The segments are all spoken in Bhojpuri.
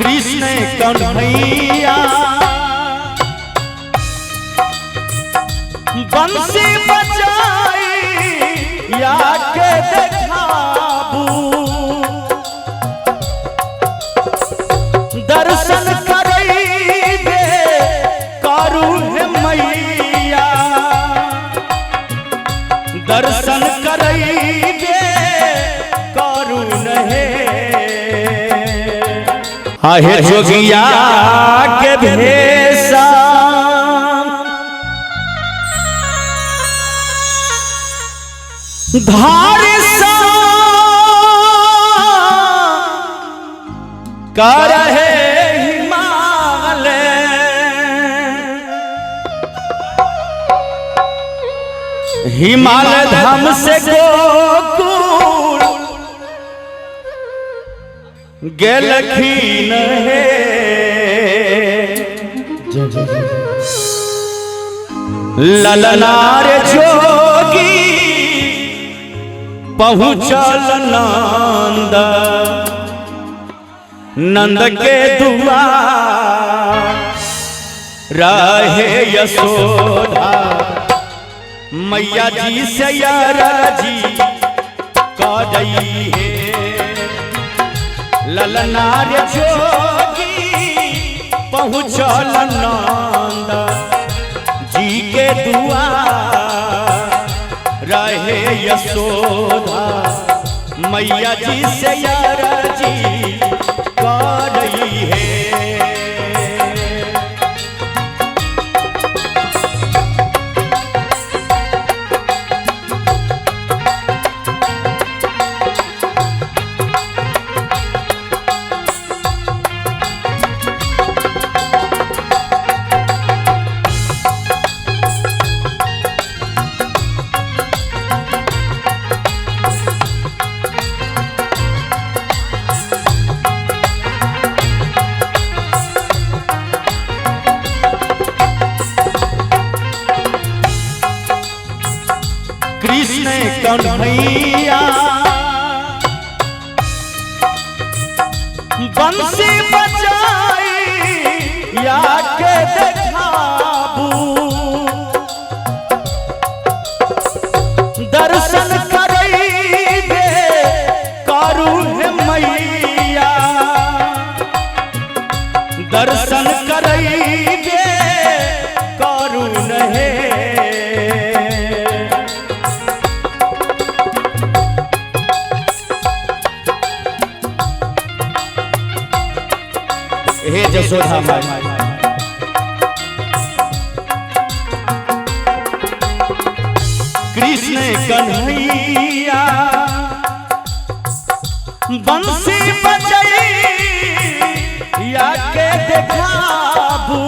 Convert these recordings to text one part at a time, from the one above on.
कृष्ण कन्हैया बंसी बजाई या के देखाबू दर्शन करैबे करुण मैया दर्शन करैबे करुण हे आहे जोगिया के भेषा धारी सा करहे हिमालय हिमालय धाम से गोकुल गेलखिन हे ललनार जोगी पहुँचल नंद नंद के दुआर रहे यशोदा मैया जी से राजी कई है ललनार जोगी पहुँचल नंद जी के दुआर रहे यशोदा मैया जी से राजी कई है कृष्ण कन्हैया बंसी बजाई या के देखाबू दर्शन करैबे करुण मैया दर्शन करैबे करुण हे हे जसोदा माई कृष्ण कन्हैया बंसी बजाई या के देखाबू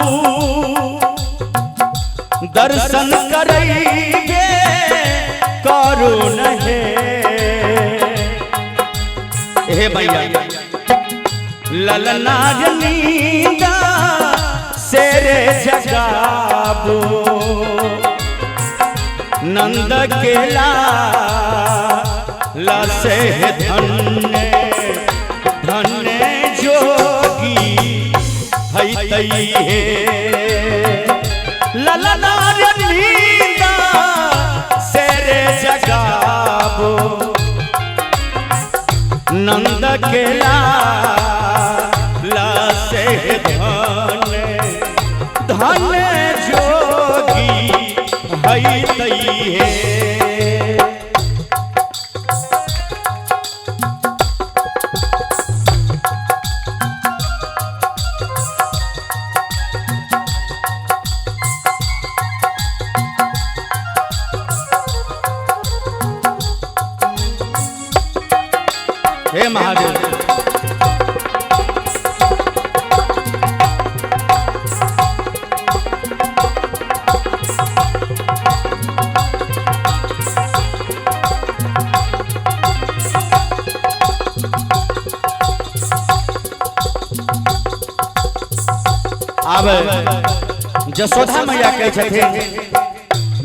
दर्शन करैबे करुण हे हे भैया ललनार नींदा सेरे जगाबो नंद के ला से धन्य धन्य जोगी है तई हे ललनार नींदा सेरे जगाबो नंद के से धन जोगी है तई है हे महादेव अब जसोदा मैया कहे छथिन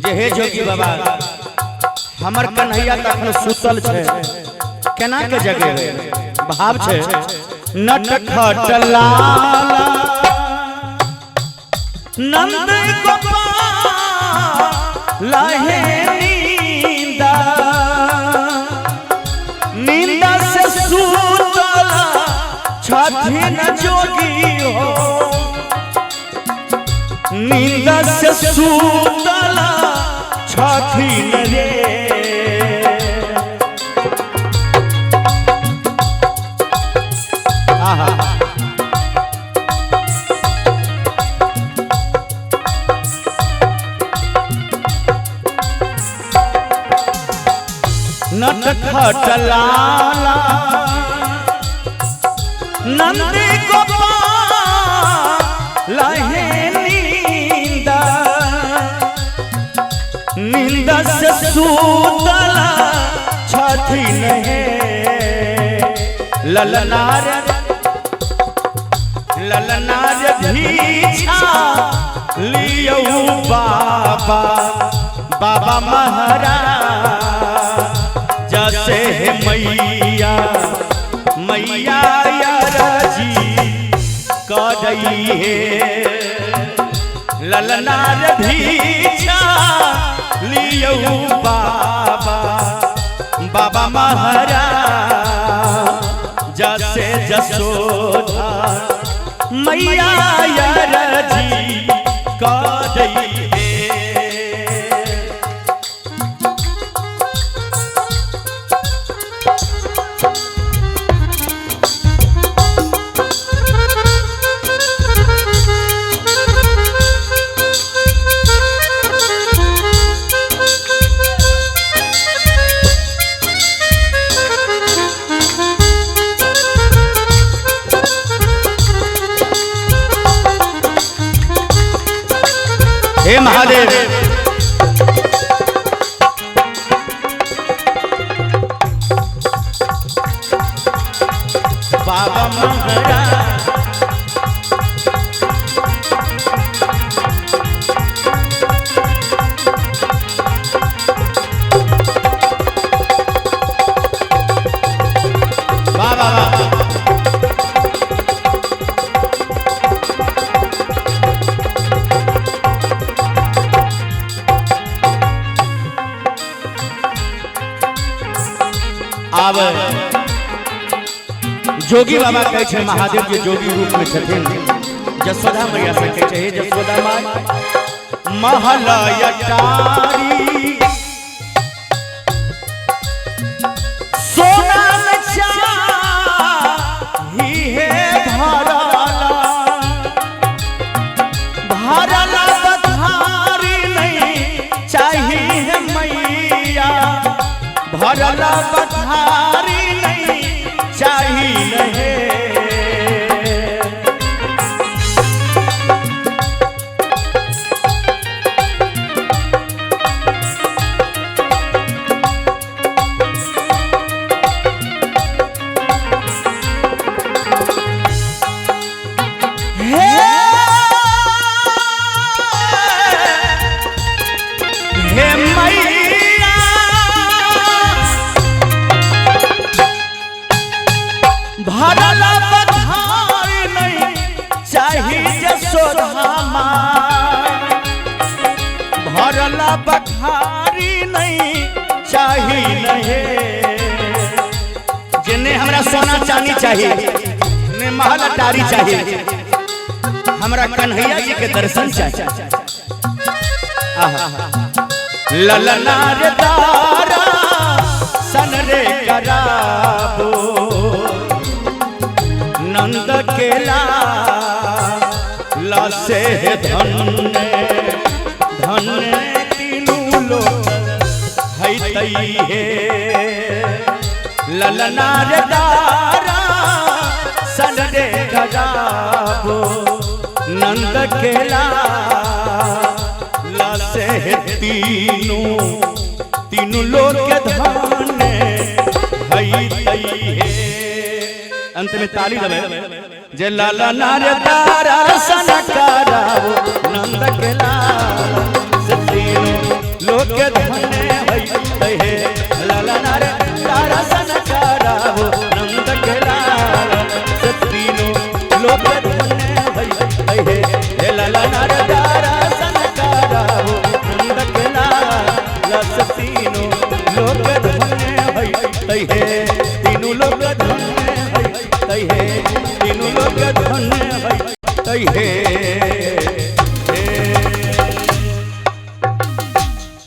जे हे जोगी बाबा हमर कन्हैया तखन सुतल छे केना के जगे भाव छे नटखट लाला नंद गोपाल लाहे नींदा नींदा से सूतला छठी न जोगी हो नींदा से सूतला छठी न रे नटखट लाला नंद गोपाल लाहे नींदा नींदा से सूतला छठी नहे ललनार ललनार भीछा लियो बाबा बाबा महाराज जैसे है मैया मैया याराजी कर रही है ललनार भीछा लियो बाबा बाबा महाराज जैसे जसोदा मैया याराजी कर रही है हे महादेव बाबा महाराज बाबा अब जोगी बाबा कहे छे महादेव के जोगी रूप में छथिन जसोदा मैया से कहे छे जसोदा माई महल अटारी सोना में चाही है भरला भरला बधारी नहीं चाहिए मैया भरला बधारी नहीं चाहिए भरला बधारी नहीं चाहिए जसोदा भरला बधारी नहीं चाहिए जिन्हें हमरा सोना चांदी चाहिए ने महल अटारी चाहिए हमरा कन्हैया जी के दर्शन चाहिए ललना रे तारा सन रे कराबो नंद केला लासे धन धन तीनों लोग है तई है ललना रे तारा सन रे कराबो नंद केला लासे तीनों लोग के धन है तई है। अंत में ताली दबे जे लाला नारे तारा सन कराबो नंद के लाल से तीनों लोग के धन है लाला नारे तारा सन कराबो नंद के लाल से लोक धन्य भई हे हे लाला नारदारा सनकारावो नंद के लाल तीनों लोक धन्य भई हे तीनों लोक धन्य भई हे तीनों लोक धन्य भई हे